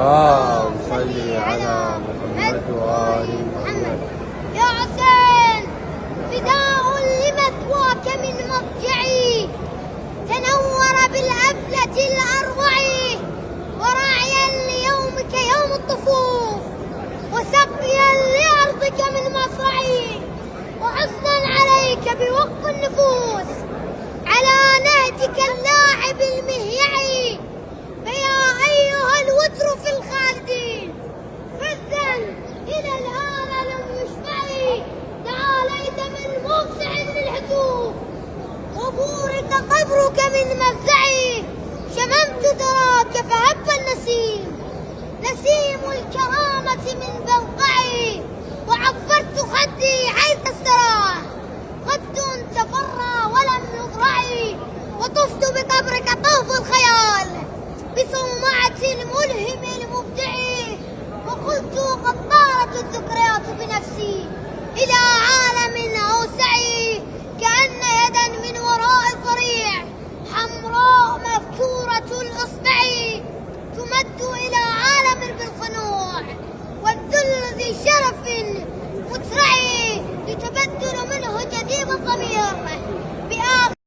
اللهم صل على محمد وآل محمد. يا حسين فداء لمثواك من مضجعي، تنور بالأبلة الأروع، وراعيا ليومك يوم الطفوف، وسقيا لأرضك من مصرعي، وحصنا عليك بوق النفوس على نهجك اللاعب المهيعي. فيا أيها الوتر في الخالدين فذا إلى الآن لم يشبعي، تعاليت من موسع للهتوف، وبورك قبرك من مفزعي. شممت ذراك فهب النسيم، نسيم الكرامة من بوقعي، وعفرت خدي حيث استراح، خد تفرى ولم يضرعي، وطفت بقبرك طوف الخيال بصومعة الملهم